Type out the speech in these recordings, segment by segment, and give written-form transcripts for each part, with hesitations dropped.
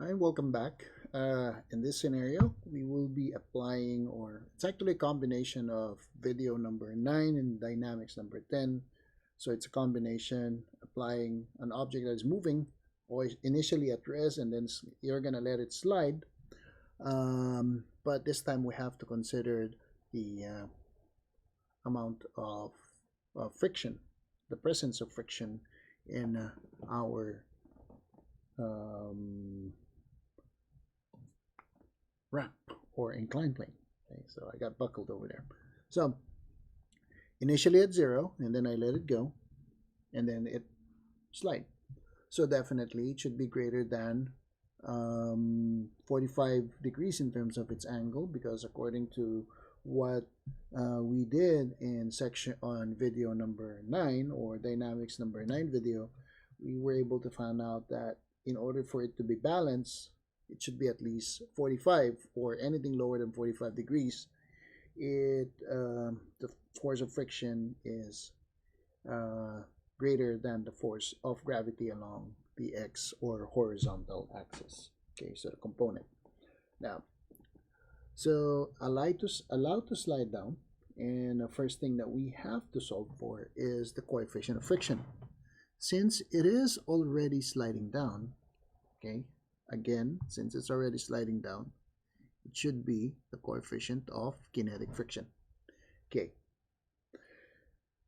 Hi, welcome back. In this scenario, we will be applying, or it's actually a combination of video number 9 and dynamics number 10. So it's a combination applying an object that is moving or initially at rest, and then you're going to let it slide. But this time we have to consider the amount of friction, the presence of friction in our um, ramp or inclined plane. Okay, so I got buckled over there. So initially at 0, and then I let it go, and then it slide. So definitely it should be greater than 45 degrees in terms of its angle, because according to what we did in section on video number 9, or dynamics number 9 video, we were able to find out that in order for it to be balanced, it should be at least 45, or anything lower than 45 degrees. The force of friction is greater than the force of gravity along the x or horizontal axis. Okay, so the component. Now, so allow to slide down, and the first thing that we have to solve for is the coefficient of friction. Since it is already sliding down, okay, again, since it's already sliding down, it should be the coefficient of kinetic friction. Okay,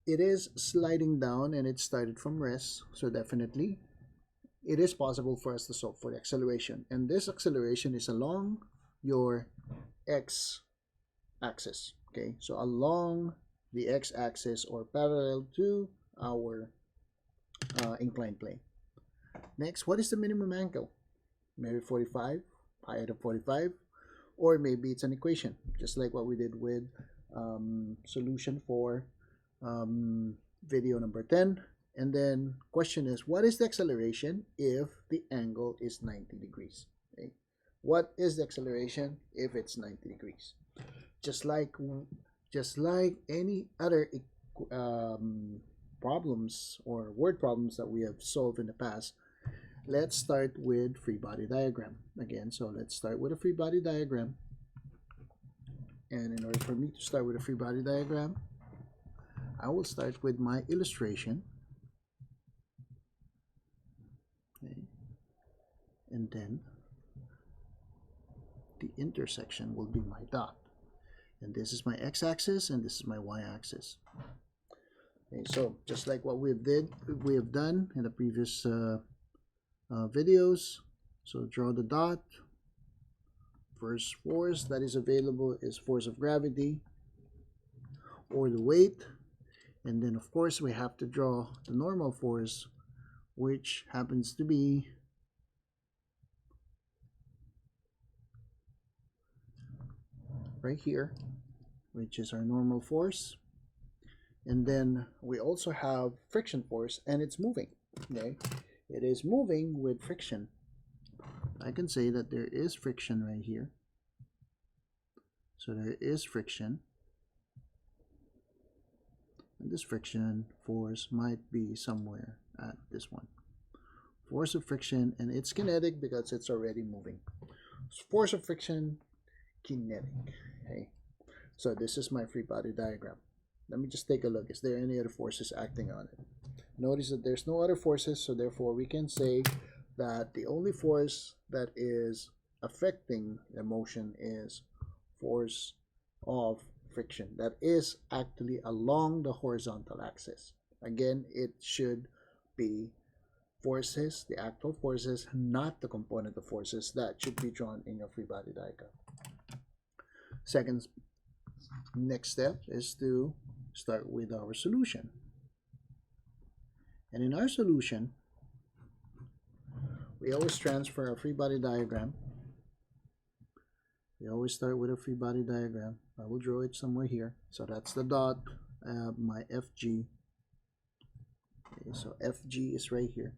it is sliding down and it started from rest, so definitely it is possible for us to solve for the acceleration, and this acceleration is along your x-axis. Okay, so along the x-axis or parallel to our inclined plane. Next, what is the minimum angle? Maybe 45, pi out of 45, or maybe it's an equation, just like what we did with solution for video number 10. And then question is, what is the acceleration if the angle is 90 degrees? Okay? What is the acceleration if it's 90 degrees? Just like any other problems or word problems that we have solved in the past, let's start with free body diagram again. So let's start with a free body diagram, and in order for me to start with a free body diagram, I will start with my illustration. Okay. And then the intersection will be my dot, and this is my x-axis and this is my y-axis. Okay, so just like what we have done in the previous videos, so draw the dot. First force that is available is force of gravity or the weight, and then of course we have to draw the normal force, which happens to be right here, which is our normal force. And then we also have friction force, and it's moving. Okay, it is moving with friction. I can say that there is friction right here. So there is friction, and this friction force might be somewhere at this one. Force of friction, and it's kinetic because it's already moving. Force of friction, kinetic. Okay, so this is my free body diagram. Let me just take a look. Is there any other forces acting on it? Notice that there's no other forces, so therefore we can say that the only force that is affecting the motion is force of friction. That is actually along the horizontal axis. Again, it should be forces, the actual forces, not the component of forces that should be drawn in your free body diagram. Second, next step is to start with our solution. And in our solution, we always transfer our free body diagram. We always start with a free body diagram. I will draw it somewhere here. So that's the dot, my FG. Okay, so FG is right here.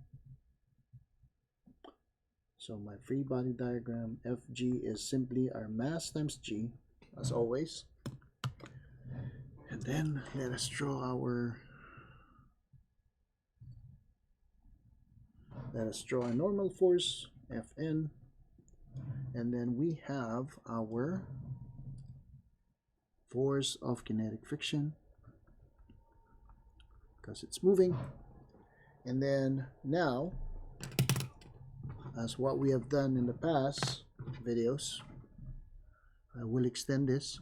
So my free body diagram, FG is simply our mass times G, as always. And then let us draw our Let us draw a normal force, Fn, And then we have our force of kinetic friction because it's moving. And then now, as what we have done in the past videos, I will extend this.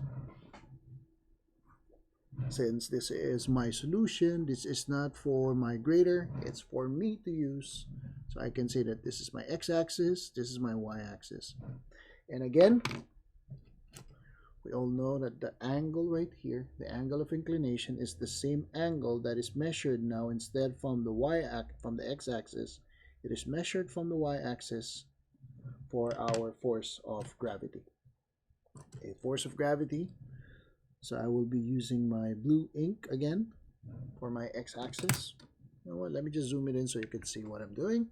Since this is my solution, this is not for my grader, it's for me to use. So I can say that this is my x-axis, this is my y-axis. And again, we all know that the angle right here, the angle of inclination, is the same angle that is measured now. Instead from the x-axis, it is measured from the y-axis for our force of gravity. A force of gravity. So I will be using my blue ink again for my x-axis. You know what? Let me just zoom it in so you can see what I'm doing.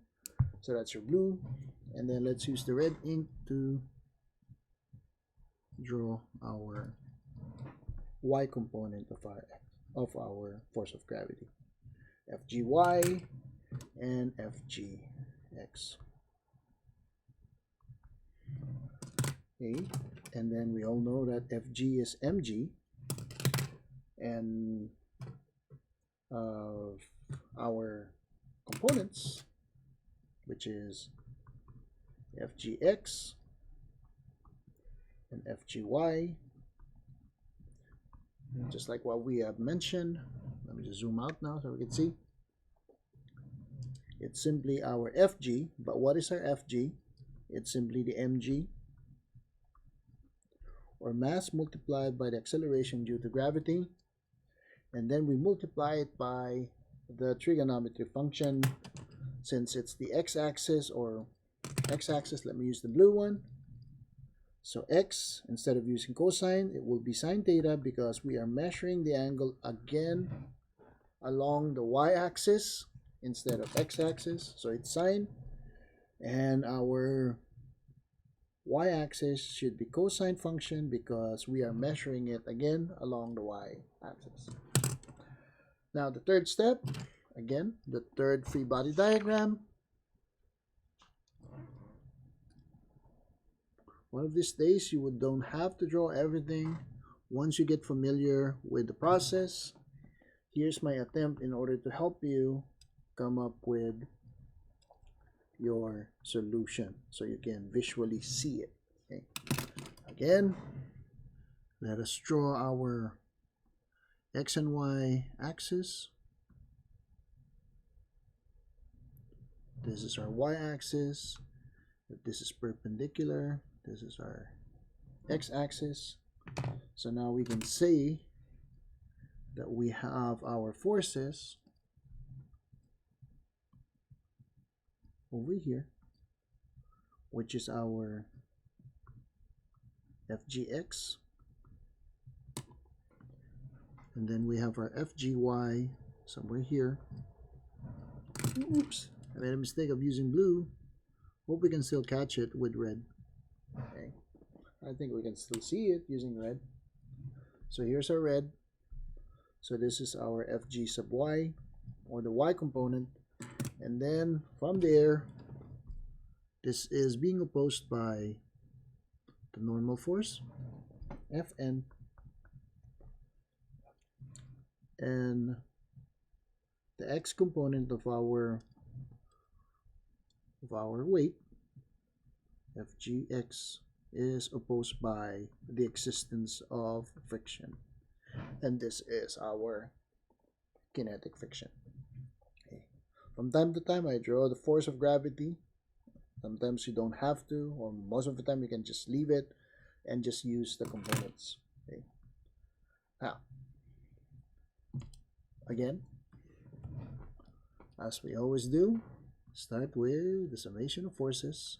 So that's your blue, and then let's use the red ink to draw our y component of our force of gravity, Fgy and Fgx. Okay, and then we all know that Fg is mg, and our components, which is Fgx and Fgy, and just like what we have mentioned, let me just zoom out now so we can see. It's simply our Fg, but what is our Fg? It's simply the mg, or mass multiplied by the acceleration due to gravity, and then we multiply it by the trigonometry function. Since it's the x-axis, let me use the blue one. So x, instead of using cosine, it will be sine theta, because we are measuring the angle again along the y-axis instead of x-axis. So it's sine, and our y-axis should be cosine function because we are measuring it again along the y-axis. Now the third step, again, the third free body diagram. One of these days you don't have to draw everything. Once you get familiar with the process, here's my attempt in order to help you come up with your solution so you can visually see it. Okay. Again, let us draw our x and y axis. This is our y-axis. This is perpendicular. This is our x-axis. So now we can say that we have our forces over here, which is our Fgx, and then we have our Fgy somewhere here. Oops, I made a mistake of using blue. Hope we can still catch it with red. Okay, I think we can still see it using red. So here's our red. So this is our Fg sub y, or the y component. And then from there, this is being opposed by the normal force, Fn, and the x component of our weight, Fgx, is opposed by the existence of friction, and this is our kinetic friction. Okay. From time to time I draw the force of gravity. Sometimes you don't have to, or most of the time you can just leave it and just use the components. Okay. Now, again, as we always do, start with the summation of forces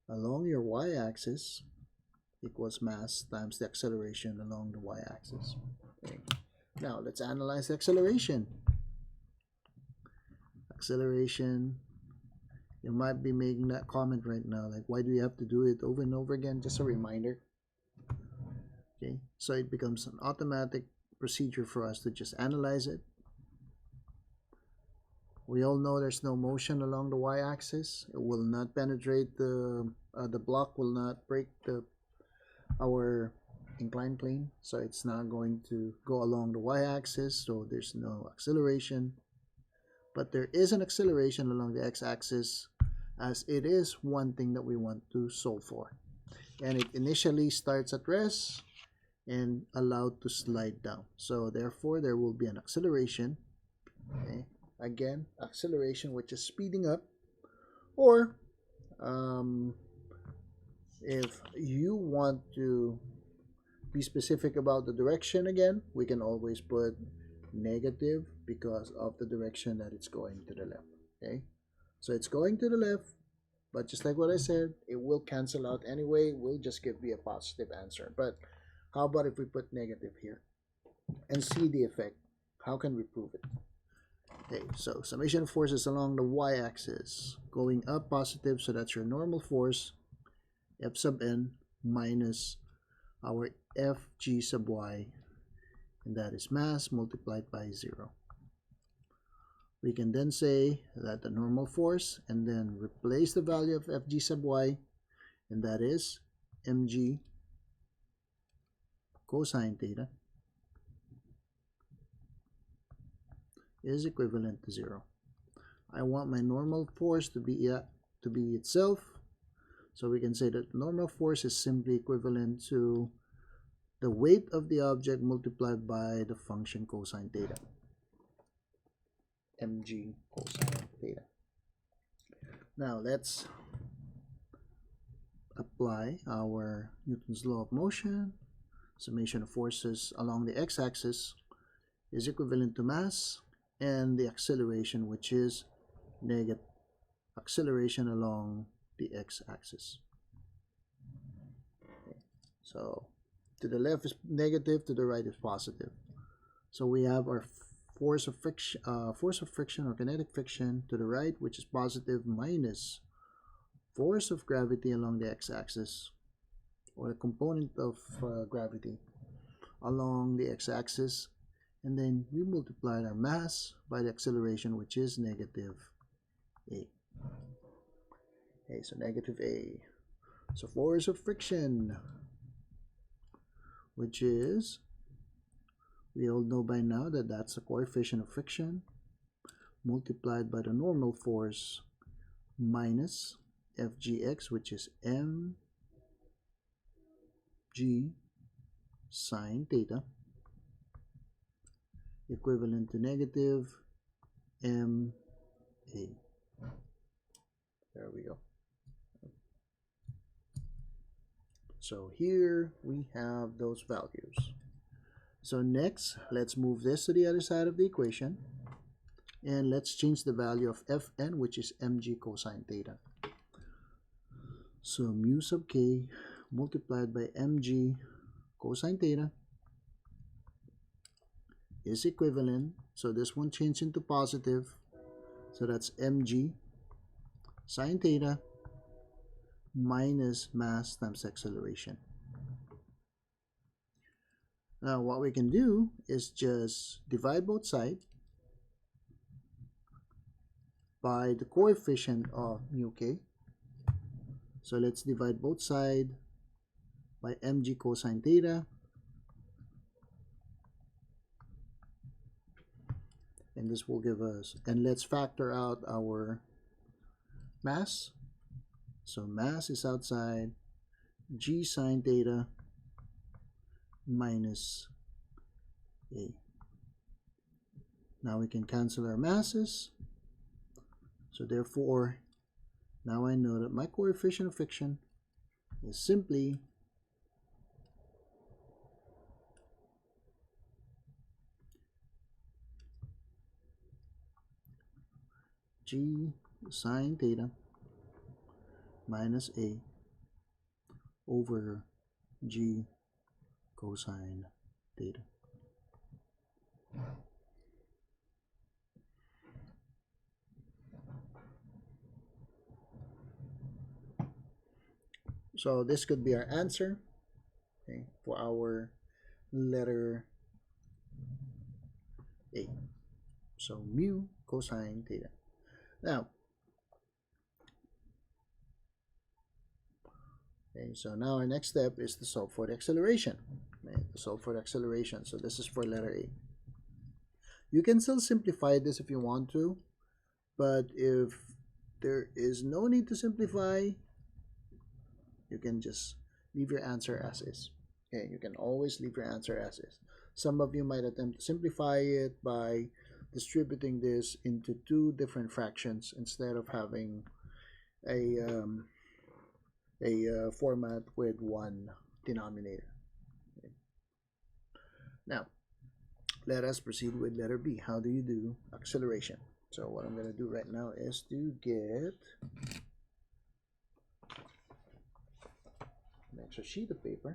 along your y-axis equals mass times the acceleration along the y-axis. Okay. Now let's analyze the acceleration. Acceleration, you might be making that comment right now, like, why do you have to do it over and over again? Just a reminder. Okay, so it becomes an automatic procedure for us to just analyze it. We all know there's no motion along the y-axis. It will not penetrate the block will not break our inclined plane, so it's not going to go along the y-axis, so there's no acceleration. But there is an acceleration along the x-axis, as it is one thing that we want to solve for. And it initially starts at rest and allowed to slide down. So therefore there will be an acceleration. Okay. Again, acceleration, which is speeding up. Or if you want to be specific about the direction, again, we can always put negative because of the direction that it's going to the left. Okay, so it's going to the left, but just like what I said, it will cancel out anyway. We'll just give me a positive answer. But how about if we put negative here and see the effect? How can we prove it? Okay, so summation of forces along the y-axis going up positive, so that's your normal force, F sub n minus our Fg sub y, and that is mass multiplied by 0. We can then say that the normal force, and then replace the value of Fg sub y, and that is mg cosine theta is equivalent to 0. I want my normal force to be itself, so we can say that normal force is simply equivalent to the weight of the object multiplied by the function cosine theta, mg cosine theta. Now let's apply our Newton's law of motion. Summation of forces along the x-axis is equivalent to mass and the acceleration, which is negative acceleration along the x-axis. Okay. So to the left is negative, to the right is positive. So we have our force of friction or kinetic friction to the right, which is positive, minus force of gravity along the x-axis, or the component of gravity along the x-axis, and then we multiplied our mass by the acceleration, which is negative a. Okay, so negative a. So force of friction, which is, we all know by now that that's the coefficient of friction multiplied by the normal force minus Fgx, which is mg sine theta, equivalent to negative ma. There we go. So here we have those values. So next, let's move this to the other side of the equation, and let's change the value of Fn, which is mg cosine theta. So mu sub k multiplied by mg cosine theta is equivalent, so this one changed into positive, so that's mg sine theta minus mass times acceleration. Now what we can do is just divide both sides by the coefficient of mu k. So let's divide both sides by mg cosine theta, and this will give us, and let's factor out our mass. So mass is outside, g sine theta minus a. Now we can cancel our masses, so therefore now I know that my coefficient of friction is simply g sine theta minus a over g cosine theta. So this could be our answer, okay, for our letter A. So mu cosine theta. Now, okay, so now our next step is to solve for the acceleration. Okay, to solve for the acceleration. So this is for letter A. You can still simplify this if you want to, but if there is no need to simplify, you can just leave your answer as is. Okay, you can always leave your answer as is. Some of you might attempt to simplify it by distributing this into two different fractions instead of having a format with one denominator. Okay. Now, let us proceed with letter B. How do you do acceleration? So what I'm going to do right now is to get an extra sheet of paper.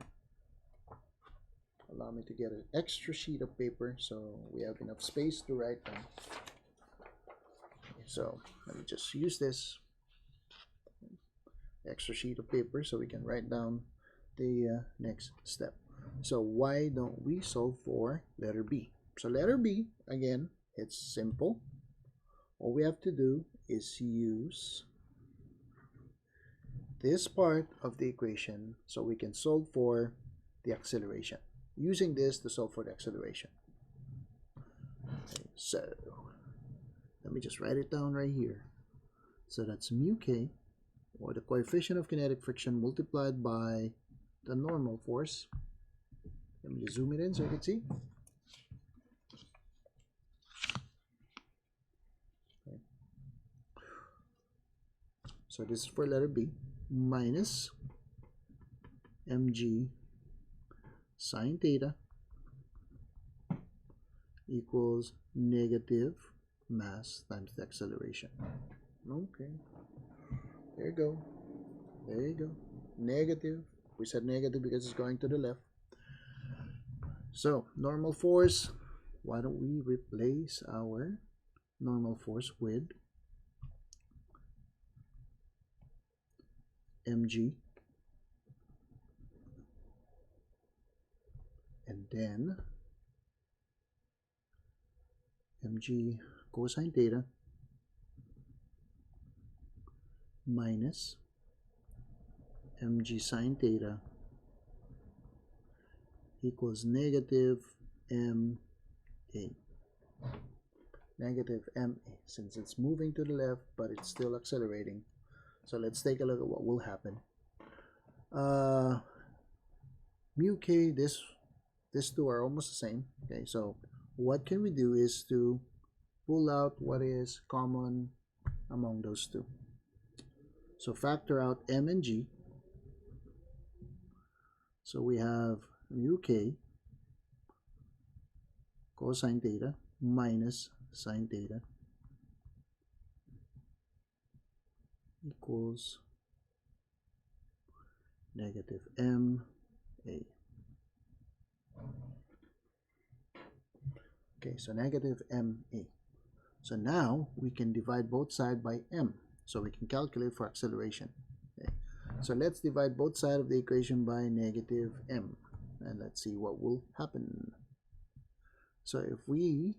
Allow me to get an extra sheet of paper so we have enough space to write down. So let me just use this extra sheet of paper so we can write down the next step. So why don't we solve for letter B? So letter B, again, it's simple. All we have to do is use this part of the equation so we can solve for the acceleration. Using this to solve for the acceleration. Okay, so let me just write it down right here. So that's mu k, or the coefficient of kinetic friction multiplied by the normal force. Let me just zoom it in so you can see. Okay. So this is for letter B, minus mg sine theta equals negative mass times the acceleration. Okay, there you go. There you go. Negative. We said negative because it's going to the left. So normal force, why don't we replace our normal force with mg, and then mg cosine theta minus mg sine theta equals negative ma. Negative ma, since it's moving to the left but it's still accelerating. So let's take a look at what will happen. Mu k, these two are almost the same. Okay, so what can we do is to pull out what is common among those two. So factor out m and g. So we have mu k cosine theta minus sine theta equals negative ma. Okay, so negative ma. So now we can divide both sides by m, so we can calculate for acceleration. Okay. So let's divide both sides of the equation by negative m, and let's see what will happen. So if we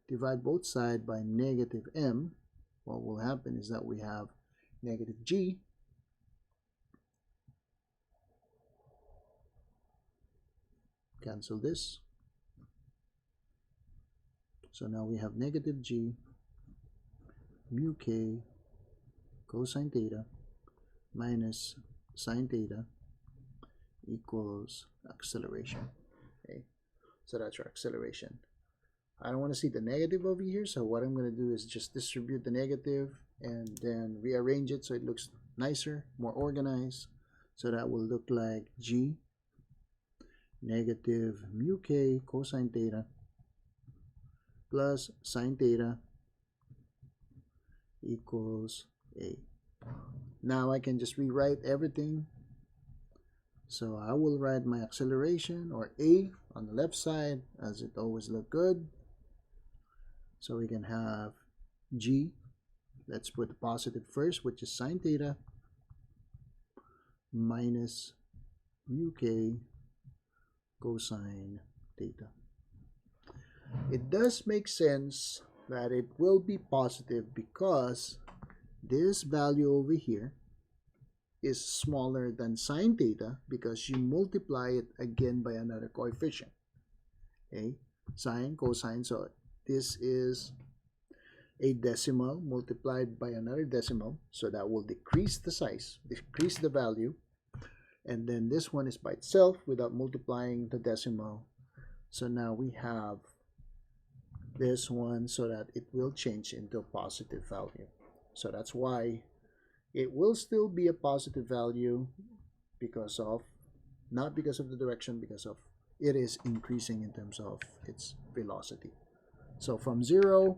divide both sides by negative m, what will happen is that we have negative g cancel this. So now we have negative g mu k cosine theta minus sine theta equals acceleration. Okay, so that's our acceleration. I don't want to see the negative over here, so what I'm going to do is just distribute the negative and then rearrange it so it looks nicer, more organized. So that will look like g negative mu k cosine theta plus sine theta equals a. Now I can just rewrite everything. So I will write my acceleration, or a, on the left side, as it always look good. So we can have g, let's put the positive first, which is sine theta minus mu k cosine theta. It does make sense that it will be positive because this value over here is smaller than sine theta because you multiply it again by another coefficient. Okay, sine, cosine, so this is a decimal multiplied by another decimal, so that will decrease the size, decrease the value, and then this one is by itself without multiplying the decimal. So now we have this one so that it will change into a positive value. So that's why it will still be a positive value because of, not because of the direction, because of it is increasing in terms of its velocity. So from 0,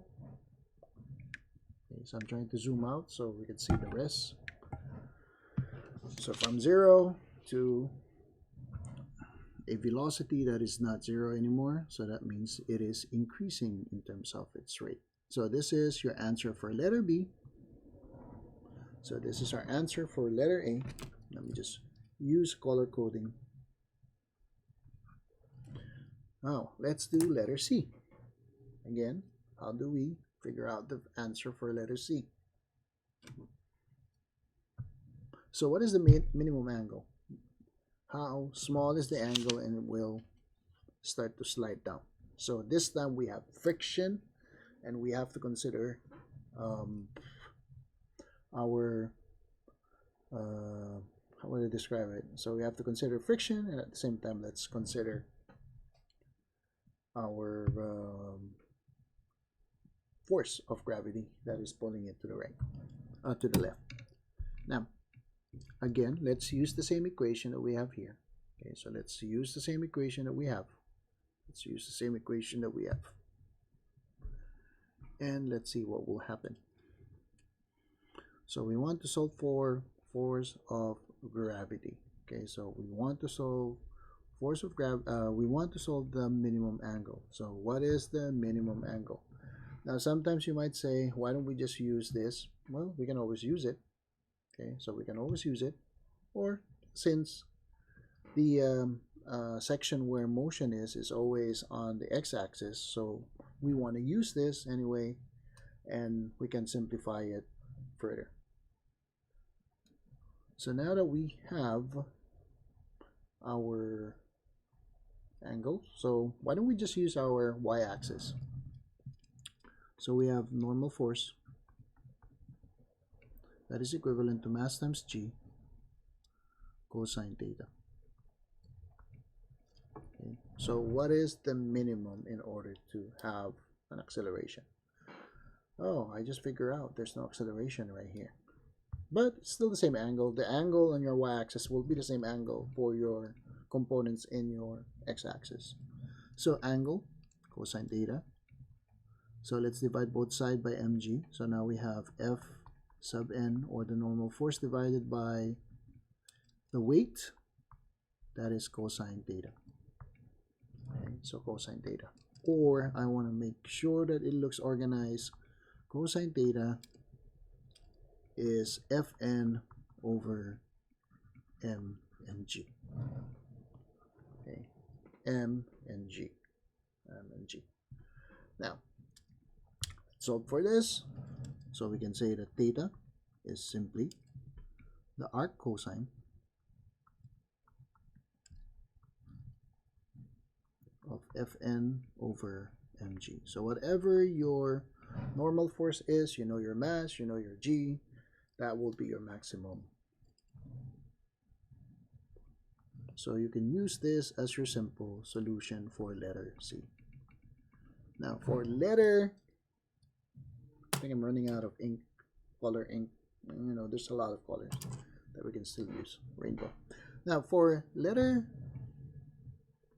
okay, so I'm trying to zoom out so we can see the rest. So from 0 to a velocity that is not 0 anymore, so that means it is increasing in terms of its rate. So this is your answer for letter B. So this is our answer for letter A. Let me just use color coding. Now let's do letter C. Again, how do we figure out the answer for letter C? So what is the minimum angle? How small is the angle, and it will start to slide down. So this time we have friction, and we have to consider our how would I describe it? So we have to consider friction, and at the same time let's consider our force of gravity that is pulling it to the right, to the left. Now again, let's use the same equation that we have here. Okay, so let's use the same equation that we have. Let's use the same equation that we have. And let's see what will happen. So we want to solve for force of gravity. Okay, so we want to solve force of we want to solve the minimum angle. So what is the minimum angle? Now sometimes you might say, why don't we just use this? Well, we can always use it. Okay, so we can always use it. Or since the section where motion is always on the x-axis, so we want to use this anyway, and we can simplify it further. So now that we have our angle, so why don't we just use our y-axis? So we have normal force that is equivalent to mass times g cosine theta. Okay. So what is the minimum in order to have an acceleration? Oh, I just figured out there's no acceleration right here. But it's still the same angle. The angle on your y-axis will be the same angle for your components in your x-axis. So angle, cosine theta. So let's divide both sides by mg. So now we have F sub n, or the normal force, divided by the weight, that is cosine theta. Okay, so cosine theta. Or I want to make sure that it looks organized. Cosine theta is Fn over m and g. Okay, m and g. Now, solve for this. So we can say that theta is simply the arc cosine of Fn over mg. So whatever your normal force is, you know your mass, you know your g, that will be your maximum. So you can use this as your simple solution for letter C. Now for letter, I think I'm running out of ink, color ink. You know, there's a lot of colors that we can still use. Rainbow. Now for letter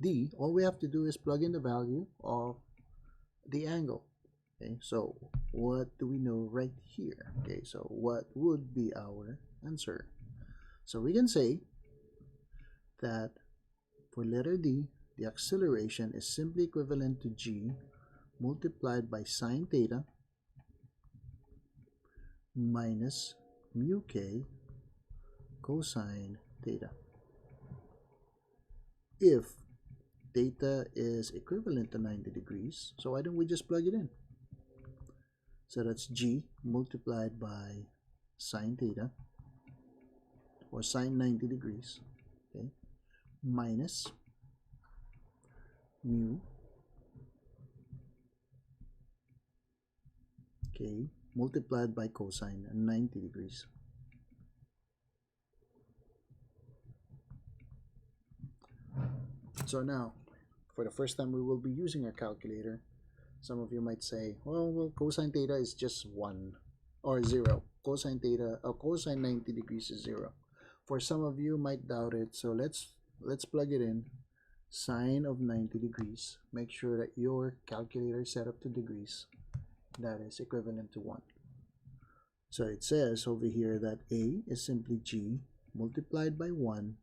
D, all we have to do is plug in the value of the angle. Okay, so what do we know right here? Okay, so what would be our answer? So we can say that for letter D, the acceleration is simply equivalent to g multiplied by sine theta minus mu k cosine theta. If theta is equivalent to 90 degrees. So why don't we just plug it in? So that's g multiplied by sine theta, or sine 90 degrees, okay, minus mu, okay, multiplied by cosine 90 degrees. So now, for the first time, we will be using our calculator. Some of you might say, well, cosine theta is just 1 or 0. Cosine theta, cosine 90 degrees is 0. For some of you might doubt it, so let's plug it in. Sine of 90 degrees. Make sure that your calculator is set up to degrees. That is equivalent to 1. So it says over here that A is simply G multiplied by 1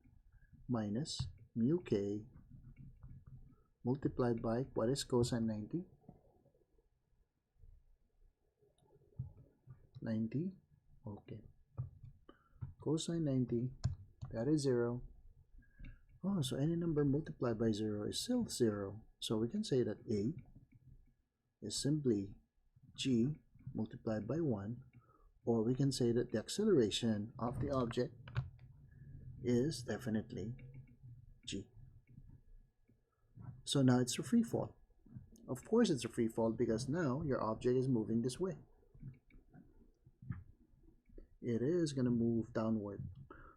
minus mu K multiplied by, what is cosine 90? 90, okay. Cosine 90, that is 0. Oh, so any number multiplied by 0 is still 0. So we can say that A is simply G multiplied by 1, or we can say that the acceleration of the object is definitely G. So now it's a free fall. Of course it's a free fall because now your object is moving this way. It is going to move downward.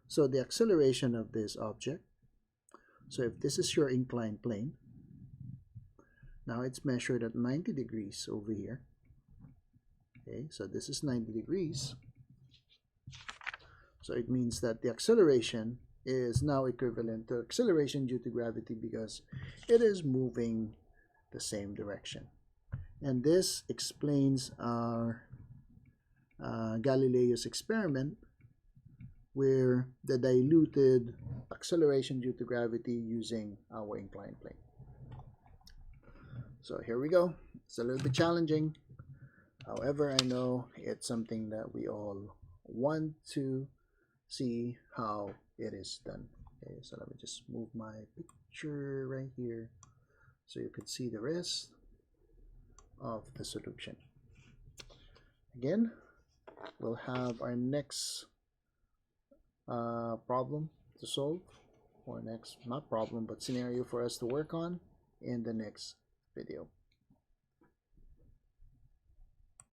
So the acceleration of this object, so if this is your inclined plane, now it's measured at 90 degrees over here. Okay, so this is 90 degrees. So it means that the acceleration is now equivalent to acceleration due to gravity because it is moving the same direction. And this explains our Galileo's experiment, where the diluted acceleration due to gravity using our inclined plane. So here we go. It's a little bit challenging. However, I know it's something that we all want to see how it is done. Okay, so let me just move my picture right here so you can see the rest of the solution. Again, we'll have our next problem to solve, or next, not problem, but scenario for us to work on in the next video.